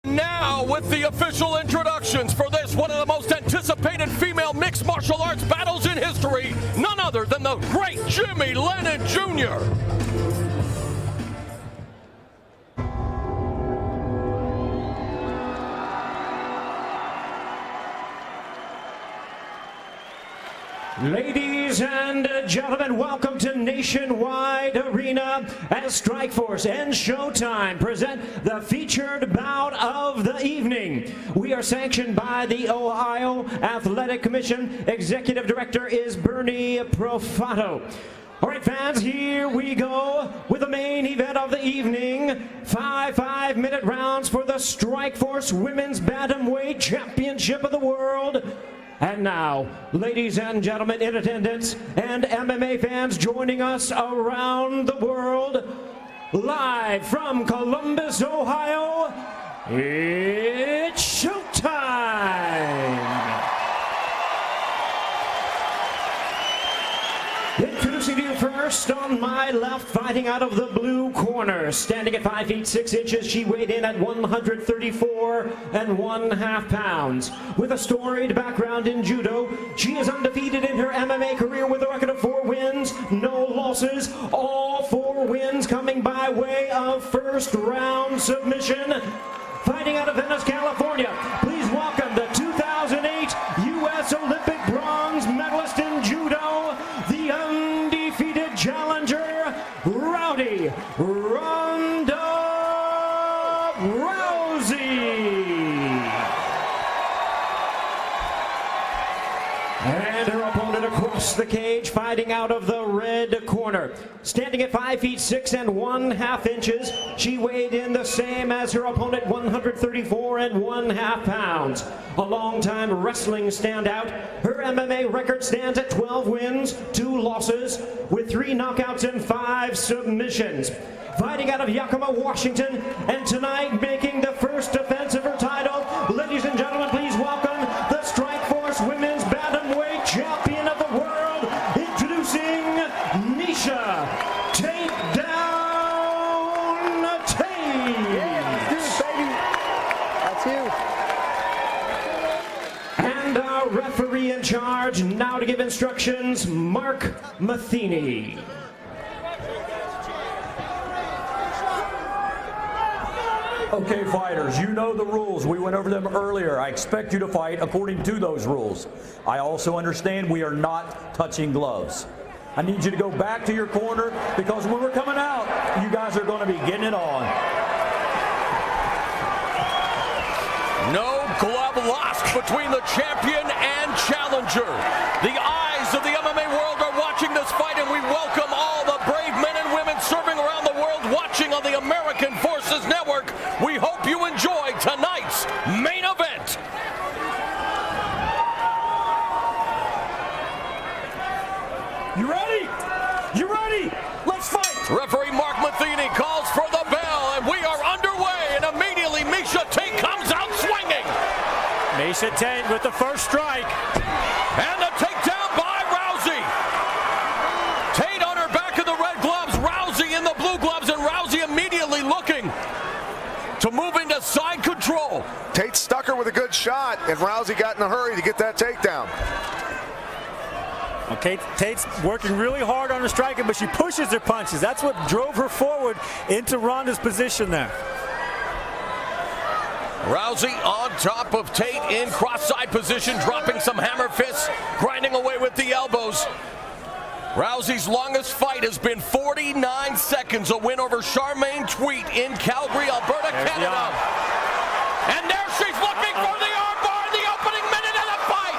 Now with the official introductions for this, one of the most anticipated female mixed martial arts battles in history, none other than the great Jimmy Lennon Jr. Ladies and gentlemen, welcome to Nationwide Arena as Strikeforce and Showtime present the featured bout of the evening. We are sanctioned by the Ohio Athletic Commission. Executive Director is Bernie Profato. All right, fans, here we go with the main event of the evening. 5-minute rounds for the Strikeforce Women's Bantamweight Championship of the World. And now, ladies and gentlemen in attendance and MMA fans joining us around the world, live from Columbus, Ohio, it's showtime! Introducing to you first, on my left, fighting out of the blue corner, standing at 5 feet 6 inches, she weighed in at 134 1/2 pounds. With a storied background in Judo, she is undefeated in her MMA career with a record of 4 wins, no losses, all 4 wins coming by way of first round submission. Fighting out of Venice, California, please welcome the 2008 U.S. Olympic bronze medalist in Judo, the undefeated challenger, Rowdy Ronda Rousey. And her opponent across the cage, fighting out of the red corner. Standing at 5 feet 6 1/2 inches, she weighed in the same as her opponent, 134 1/2 pounds. A longtime wrestling standout, her MMA record stands at 12 wins, 2 losses, with 3 knockouts and 5 submissions. Fighting out of Yakima, Washington, and tonight making the first defense of her title, ladies and gentlemen, please welcome the Strikeforce Women's Bantamweight Champion of the World, introducing Misha Takedown Tate. Yeah, let's do it, baby. That's you. And our referee in charge now to give instructions, Mark Matheny. Okay, fighters, you know the rules. We went over them earlier. I expect you to fight according to those rules. I also understand we are not touching gloves. I need you to go back to your corner because when we're coming out, you guys are going to be getting it on. No glove lost between the champion and challenger. The eyes of the MMA world are watching this fight, and we welcome all the brave men and women serving around the world watching on the American Forces Network. We hope you enjoy tonight's main event. You ready? You ready? Let's fight! Referee Mark Matheny calls for the bell, and we are underway, and immediately Misha Tate comes out swinging. Misha Tate with the first strike. And the takedown by Rousey. Tate on her back in the red gloves, Rousey in the blue gloves, and Rousey immediately looking to move into side control. Tate stuck her with a good shot, and Rousey got in a hurry to get that takedown. Okay, Tate's working really hard on her striking, but she pushes her punches. That's what drove her forward into Ronda's position there. Rousey on top of Tate in cross-side position, dropping some hammer fists, grinding away with the elbows. Rousey's longest fight has been 49 seconds, a win over Charmaine Tweet in Calgary, Alberta, Canada. And there she's looking for the armbar in the opening minute of the fight.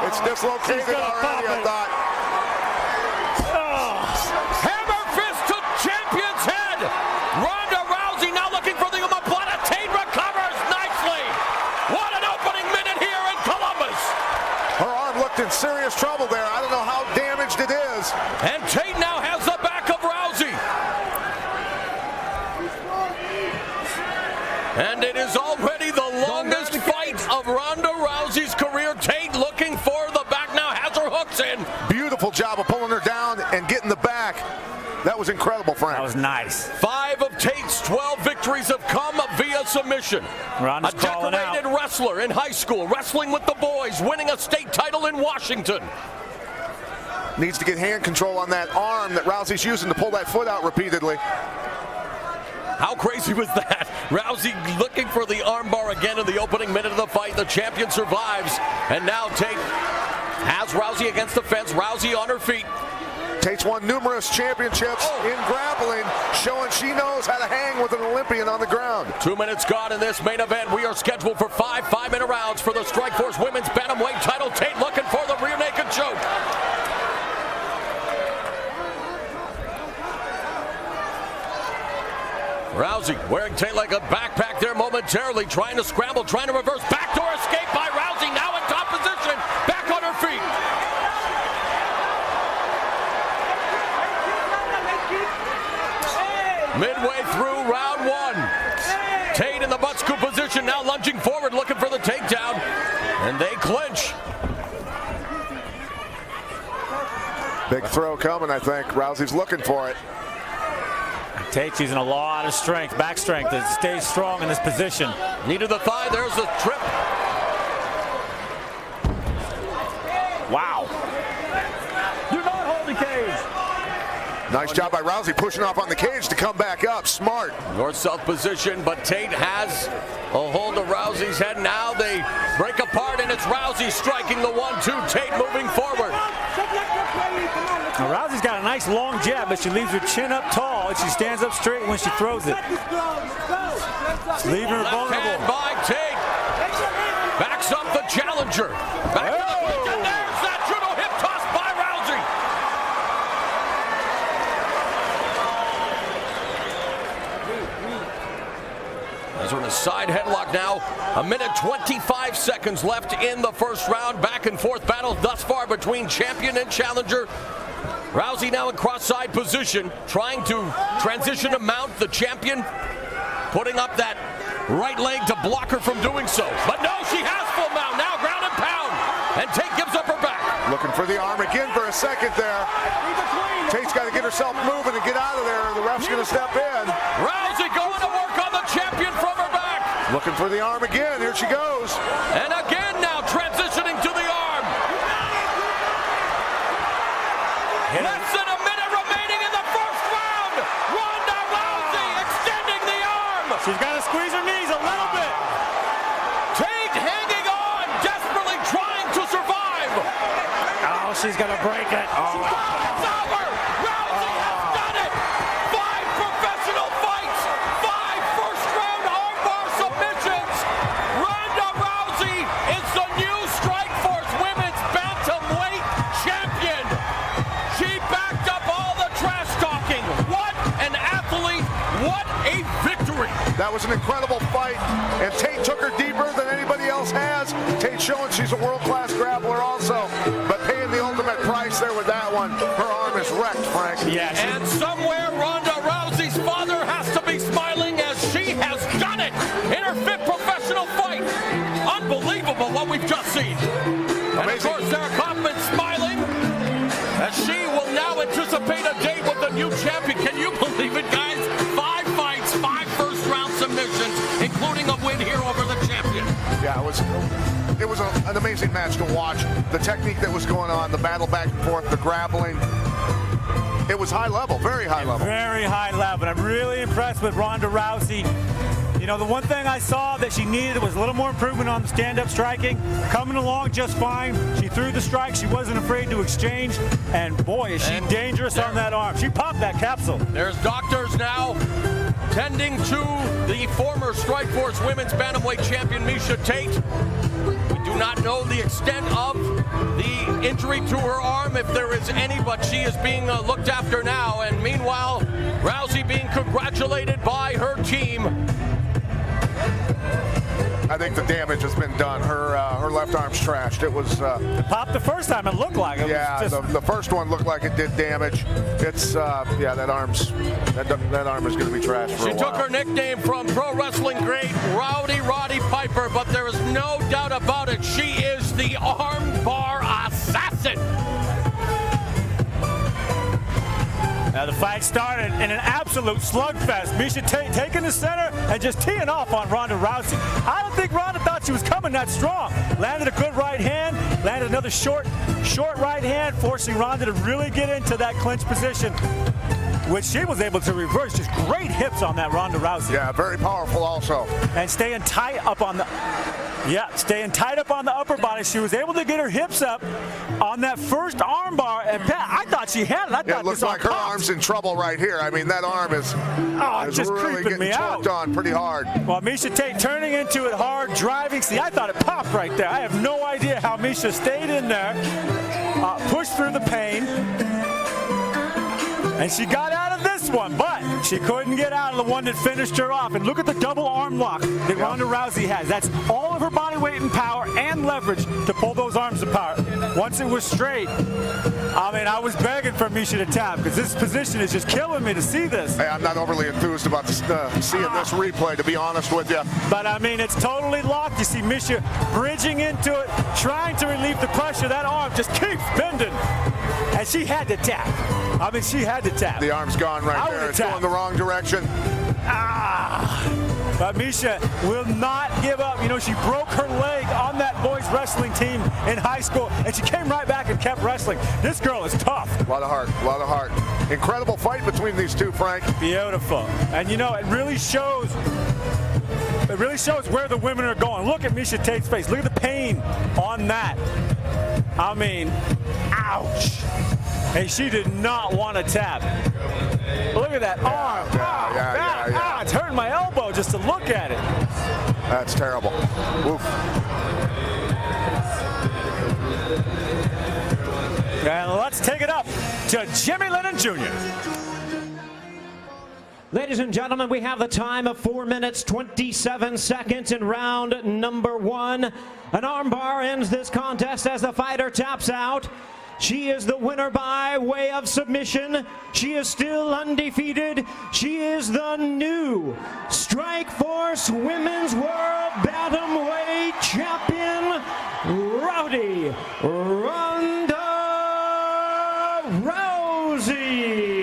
It's dislocated already, I thought. Hammer fist to champion's head. Ronda Rousey now looking for the omoplata. Tate recovers nicely. What an opening minute here in Columbus. Her arm looked in serious trouble there. I don't know how damaged it is. And Tate now has the back of Rousey. And it is already the longest fight of Ronda Rousey's career. Tate looking for the back now, has her hooks in. Beautiful job of pulling her down and getting the back. That was incredible, Frank. That was nice. 5 of Tate's 12 victories have come via submission. Ronda's a calling decorated out. wrestler in high school, wrestling with the boys, winning a state title in Washington. Needs to get hand control on that arm that Rousey's using to pull that foot out repeatedly. How crazy was that? Rousey looking for the armbar again in the opening minute of the fight. The champion survives, and now Tate has Rousey against the fence. Rousey on her feet. Tate's won numerous championships in grappling, showing she knows how to hang with an Olympian on the ground. 2 minutes gone in this main event. We are scheduled for 5 5-minute rounds for the Strikeforce Women's Bantamweight title. Tate looking for the rear naked choke. Rousey wearing Tate like a backpack there momentarily, trying to scramble, trying to reverse. Backdoor escape by Rousey, now in top position, back on her feet. Midway through round one. Tate in the butt scoop position, now lunging forward, looking for the takedown, and they clinch. Big throw coming, I think. Rousey's looking for it. Tate's using a lot of strength, back strength, to stay strong in this position. Knee to the thigh, there's the trip. Wow. Do not hold the cage. Nice job by Rousey pushing off on the cage to come back up. Smart. North-south position, but Tate has a hold of Rousey's head. Now they break apart, and it's Rousey striking the 1-2. Tate moving forward. Now, Rousey's got a nice long jab, but she leaves her chin up tall, and she stands up straight when she throws it. It's leaving her Left hand vulnerable. by Tate. Backs up the challenger. Back to the feet, and there's that judo hip toss by Rousey. As we're in a side headlock now. 1:25 seconds left in the first round. Back and forth battle thus far between champion and challenger. Rousey now in cross-side position, trying to transition to mount. The champion putting up that right leg to block her from doing so. But no, she has full mount. Now ground and pound. And Tate gives up her back. Looking for the arm again for a second there. Tate's got to get herself moving and get out of there. The ref's going to step in. Rousey going to work on the champion from her back. Looking for the arm again. Here she goes. And again now transitioning to the arm. Less than a minute remaining in the first round. Ronda Rousey extending the arm. She's got to squeeze her knees a little bit. Tate hanging on, desperately trying to survive. Oh, she's going to break it. Oh. It's over. Rousey has done it. 5 professional fights. 5 first-round armbar submissions. Ronda Rousey is the new Strikeforce Women's Bantamweight champion. She backed up all the trash talking. What an athlete. What a victory. That was an incredible fight, and Tate took her deeper than anybody else has. Tate showing she's a world-class grappler also, but paying the ultimate price there with that one. Her arm is wrecked, Frank. Yeah, And somewhere Ronda Rousey's father has to be smiling as she has done it in her 5th professional fight. Unbelievable what we've just seen. And of Amazing. course, Sarah Kaufman smiling as she will now anticipate a date with the new champion. Can you believe it, guys? 5 fights, 5 first-round submissions, including a win here over the champion. Yeah, it was an amazing match to watch. The technique that was going on, the battle back and forth, the grappling. It was high level, very high level. very high level. I'm really impressed with Ronda Rousey. You know, the one thing I saw that she needed was a little more improvement on the stand-up striking. Coming along just fine. She threw the strike. She wasn't afraid to exchange. And boy, is she dangerous on that arm. She popped that capsule. There's doctors now tending to the former Strikeforce Women's Bantamweight champion, Miesha Tate. We do not know the extent of the injury to her arm, if there is any, but she is being looked after now. And meanwhile, Rousey being congratulated by her team. I think the damage has been done. Her left arm's trashed. It was Popped the first time. It looked like it. yeah. Was just, The first one looked like it did damage. It's yeah. That arm is going to be trashed for She a while. took her nickname from pro wrestling great Rowdy Roddy Piper, but there is no doubt about it. She is the armbar assassin. the fight started in an absolute slugfest. Miesha Tate taking the center and just teeing off on Ronda Rousey. I don't think Ronda thought she was coming that strong. Landed a good right hand, landed another short right hand, forcing Ronda to really get into that clinch position, which she was able to reverse. Just great hips on that Ronda Rousey. Yeah, very powerful also. And staying tight up on the upper body. She was able to get her hips up on that first arm bar. And Pat, I thought she had it. I thought It looks like her arm's in trouble right here. I mean, that arm is just really creeping me getting out. torqued on pretty hard. Well, Miesha Tate turning into it hard, driving. See, I thought it popped right there. I have no idea how Miesha stayed in there, pushed through the pain, and she got out of this one, but she couldn't get out of the one that finished her off. And look at the double arm lock that Ronda Rousey has. That's all of her body weight and power and leverage to pull those arms apart. Once it was straight, I mean, I was begging for Miesha to tap because this position is just killing me to see this. Hey, I'm not overly enthused about seeing this replay, to be honest with you. But, I mean, it's totally locked. You see Miesha bridging into it, trying to relieve the pressure. That arm just keeps bending. And she had to tap. I mean, she had to tap. The arm's gone right there. It's going the wrong direction. But Miesha will not give up. You know, she broke her leg on that boys wrestling team in high school, and she came right back and kept wrestling. This girl is tough. A lot of heart, a lot of heart. Incredible fight between these two, Frank. Beautiful. And, you know, it really shows where the women are going. Look at Miesha Tate's face. Look at the pain on that. I mean, ouch. Hey, she did not want to tap. Look at that arm. Yeah. It's hurting my elbow just to look at it. That's terrible. Oof. And let's take it up to Jimmy Lennon Jr. Ladies and gentlemen, we have the time of 4 minutes, 27 seconds in round number 1. An armbar ends this contest as the fighter taps out. She is the winner by way of submission. She is still undefeated. She is the new Strikeforce Women's World Bantamweight Champion, Ronda Rousey.